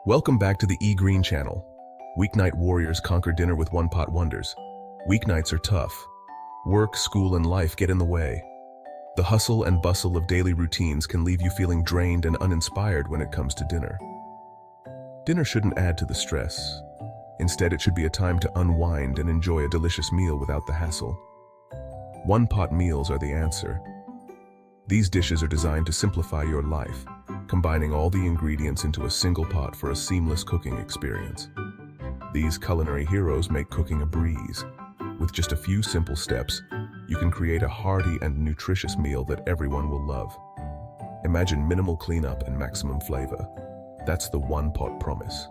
Welcome back to the E-Green channel. Weeknight warriors conquer dinner with one-pot wonders. Weeknights are tough. Work, school, and life get in the way. The hustle and bustle of daily routines can leave you feeling drained and uninspired when it comes to dinner. Dinner shouldn't add to the stress. Instead, it should be a time to unwind and enjoy a delicious meal without the hassle. One-pot meals are the answer. These dishes are designed to simplify your life, combining all the ingredients into a single pot for a seamless cooking experience. These culinary heroes make cooking a breeze. With just a few simple steps, you can create a hearty and nutritious meal that everyone will love. Imagine minimal cleanup and maximum flavor. That's the one-pot promise.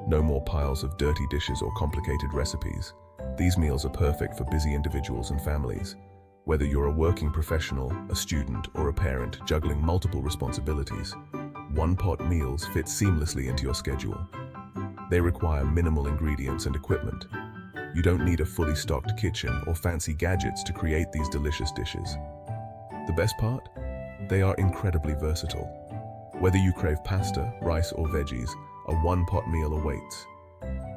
No more piles of dirty dishes or complicated recipes. These meals are perfect for busy individuals and families. Whether you're a working professional, a student, or a parent juggling multiple responsibilities, one-pot meals fit seamlessly into your schedule. They require minimal ingredients and equipment. You don't need a fully stocked kitchen or fancy gadgets to create these delicious dishes. The best part? They are incredibly versatile. Whether you crave pasta, rice, or veggies, a one-pot meal awaits.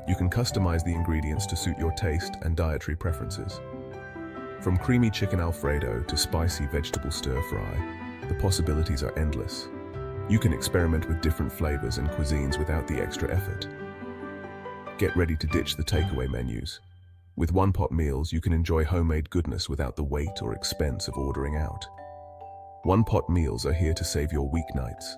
You can customize the ingredients to suit your taste and dietary preferences. From creamy chicken Alfredo to spicy vegetable stir-fry, the possibilities are endless. You can experiment with different flavors and cuisines without the extra effort. Get ready to ditch the takeaway menus. With one-pot meals, you can enjoy homemade goodness without the weight or expense of ordering out. One-pot meals are here to save your weeknights.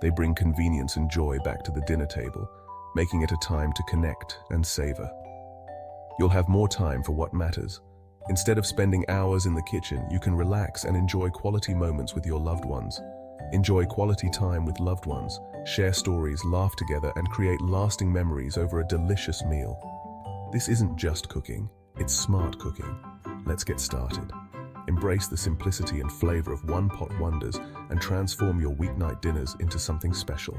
They bring convenience and joy back to the dinner table, making it a time to connect and savor. You'll have more time for what matters. Instead of spending hours in the kitchen, you can relax and enjoy quality moments with your loved ones. Enjoy quality time with loved ones, share stories, laugh together, and create lasting memories over a delicious meal. This isn't just cooking, it's smart cooking. Let's get started. Embrace the simplicity and flavor of one-pot wonders and transform your weeknight dinners into something special.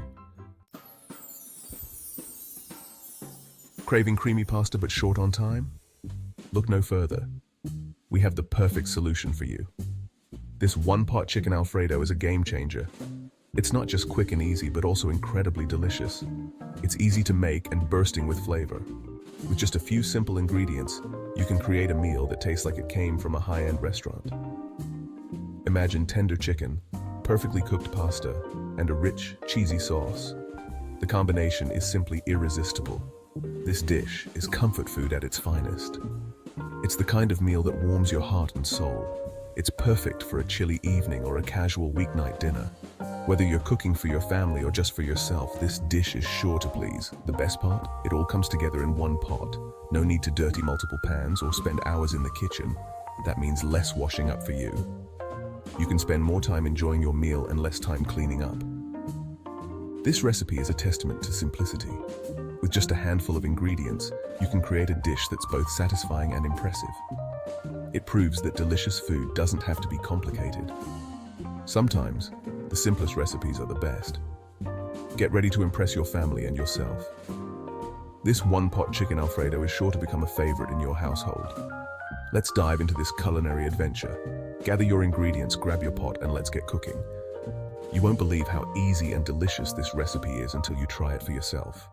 Craving creamy pasta but short on time? Look no further. We have the perfect solution for you. This one-pot chicken Alfredo is a game changer. It's not just quick and easy, but also incredibly delicious. It's easy to make and bursting with flavor. With just a few simple ingredients, you can create a meal that tastes like it came from a high-end restaurant. Imagine tender chicken, perfectly cooked pasta, and a rich, cheesy sauce. The combination is simply irresistible. This dish is comfort food at its finest. It's the kind of meal that warms your heart and soul. It's perfect for a chilly evening or a casual weeknight dinner. Whether you're cooking for your family or just for yourself, this dish is sure to please. The best part? It all comes together in one pot. No need to dirty multiple pans or spend hours in the kitchen. That means less washing up for you. You can spend more time enjoying your meal and less time cleaning up. This recipe is a testament to simplicity. With just a handful of ingredients, you can create a dish that's both satisfying and impressive. It proves that delicious food doesn't have to be complicated. Sometimes, the simplest recipes are the best. Get ready to impress your family and yourself. This one-pot chicken Alfredo is sure to become a favorite in your household. Let's dive into this culinary adventure. Gather your ingredients, grab your pot, and let's get cooking. You won't believe how easy and delicious this recipe is until you try it for yourself.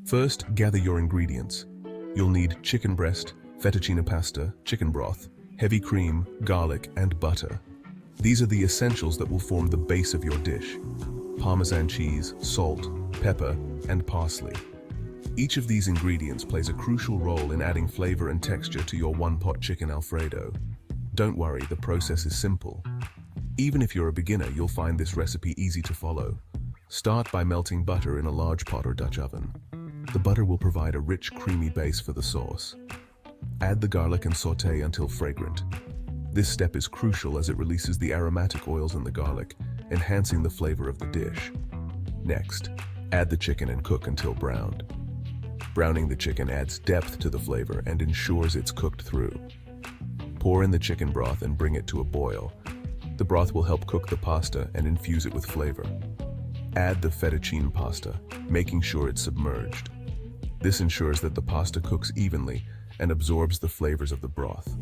First, gather your ingredients. You'll need chicken breast, fettuccine pasta, chicken broth, heavy cream, garlic, and butter. These are the essentials that will form the base of your dish. Parmesan cheese, salt, pepper, and parsley. Each of these ingredients plays a crucial role in adding flavor and texture to your one-pot chicken Alfredo. Don't worry, the process is simple. Even if you're a beginner, you'll find this recipe easy to follow. Start by melting butter in a large pot or Dutch oven. The butter will provide a rich, creamy base for the sauce. Add the garlic and sauté until fragrant. This step is crucial as it releases the aromatic oils in the garlic, enhancing the flavor of the dish. Next, add the chicken and cook until browned. Browning the chicken adds depth to the flavor and ensures it's cooked through. Pour in the chicken broth and bring it to a boil. The broth will help cook the pasta and infuse it with flavor. Add the fettuccine pasta, making sure it's submerged. This ensures that the pasta cooks evenly and absorbs the flavors of the broth.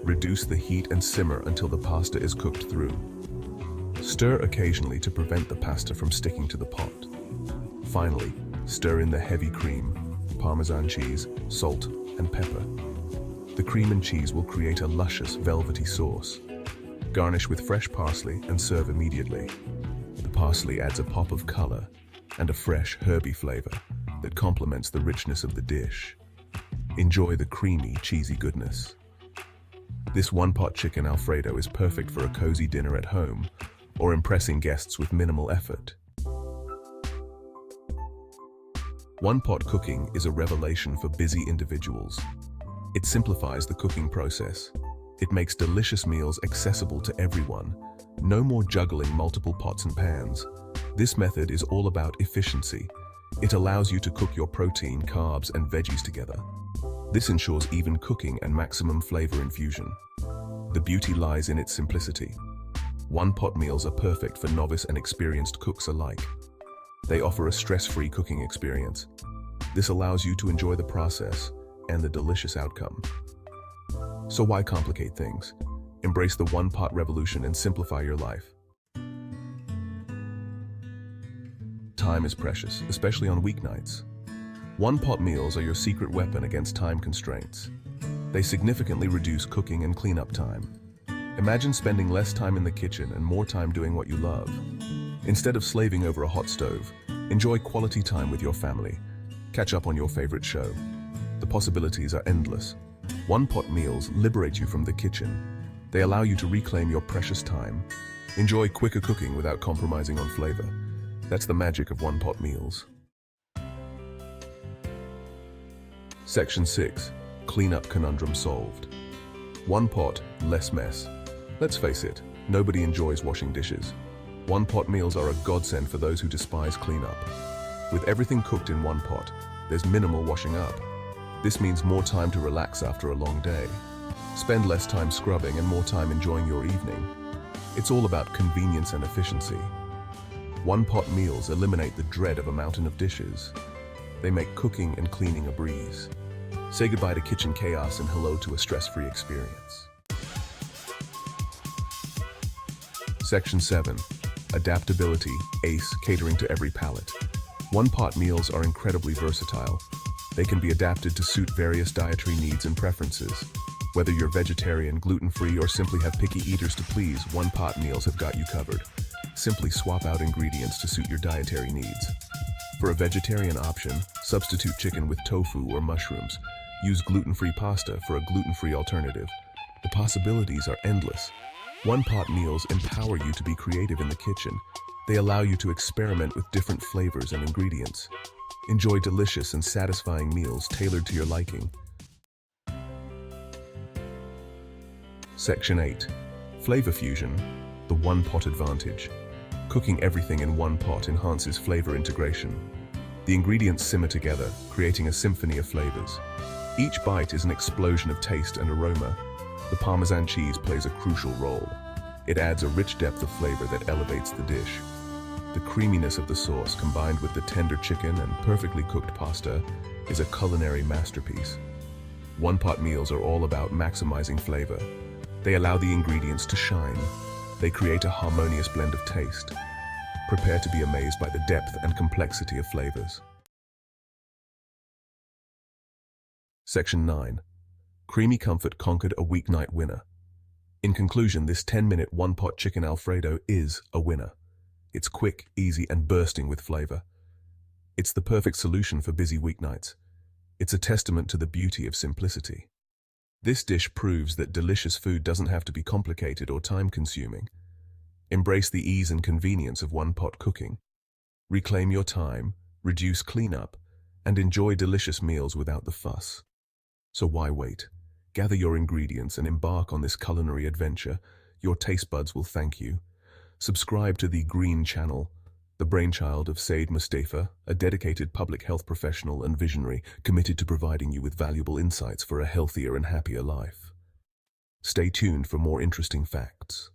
Reduce the heat and simmer until the pasta is cooked through. Stir occasionally to prevent the pasta from sticking to the pot. Finally, stir in the heavy cream, Parmesan cheese, salt, and pepper. The cream and cheese will create a luscious, velvety sauce. Garnish with fresh parsley and serve immediately. The parsley adds a pop of color and a fresh, herby flavor that complements the richness of the dish. Enjoy the creamy, cheesy goodness. This one-pot chicken Alfredo is perfect for a cozy dinner at home or impressing guests with minimal effort. One-pot cooking is a revelation for busy individuals. It simplifies the cooking process. It makes delicious meals accessible to everyone. No more juggling multiple pots and pans. This method is all about efficiency. It allows you to cook your protein, carbs, and veggies together. This ensures even cooking and maximum flavor infusion. The beauty lies in its simplicity. One-pot meals are perfect for novice and experienced cooks alike. They offer a stress-free cooking experience. This allows you to enjoy the process and the delicious outcome. So why complicate things? Embrace the one-pot revolution and simplify your life. Time is precious, especially on weeknights. One-pot meals are your secret weapon against time constraints. They significantly reduce cooking and cleanup time. Imagine spending less time in the kitchen and more time doing what you love. Instead of slaving over a hot stove, enjoy quality time with your family. Catch up on your favorite show. The possibilities are endless. One-pot meals liberate you from the kitchen. They allow you to reclaim your precious time. Enjoy quicker cooking without compromising on flavor. That's the magic of one-pot meals. Section 6. Cleanup conundrum solved. One pot, less mess. Let's face it, nobody enjoys washing dishes. One-pot meals are a godsend for those who despise cleanup. With everything cooked in one pot, there's minimal washing up. This means more time to relax after a long day. Spend less time scrubbing and more time enjoying your evening. It's all about convenience and efficiency. One-pot meals eliminate the dread of a mountain of dishes. They make cooking and cleaning a breeze. Say goodbye to kitchen chaos and hello to a stress-free experience. Section 7. Adaptability, ACE, catering to every palate. One-pot meals are incredibly versatile. They can be adapted to suit various dietary needs and preferences. Whether you're vegetarian, gluten-free, or simply have picky eaters to please, one-pot meals have got you covered. Simply swap out ingredients to suit your dietary needs. For a vegetarian option, substitute chicken with tofu or mushrooms. Use gluten-free pasta for a gluten-free alternative. The possibilities are endless. One-pot meals empower you to be creative in the kitchen. They allow you to experiment with different flavors and ingredients. Enjoy delicious and satisfying meals tailored to your liking. Section 8. Flavor fusion, the one-pot advantage. Cooking everything in one pot enhances flavor integration. The ingredients simmer together, creating a symphony of flavors. Each bite is an explosion of taste and aroma. The Parmesan cheese plays a crucial role. It adds a rich depth of flavor that elevates the dish. The creaminess of the sauce, combined with the tender chicken and perfectly cooked pasta, is a culinary masterpiece. One-pot meals are all about maximizing flavor. They allow the ingredients to shine. They create a harmonious blend of taste. Prepare to be amazed by the depth and complexity of flavors. Section 9. Creamy comfort conquered a weeknight winner. In conclusion, this 10-minute one-pot chicken Alfredo is a winner. It's quick, easy, and bursting with flavor. It's the perfect solution for busy weeknights. It's a testament to the beauty of simplicity. This dish proves that delicious food doesn't have to be complicated or time-consuming. Embrace the ease and convenience of one-pot cooking. Reclaim your time, reduce cleanup, and enjoy delicious meals without the fuss. So why wait? Gather your ingredients and embark on this culinary adventure. Your taste buds will thank you. Subscribe to the Green Channel, the brainchild of Said Mustafa, a dedicated public health professional and visionary committed to providing you with valuable insights for a healthier and happier life. Stay tuned for more interesting facts.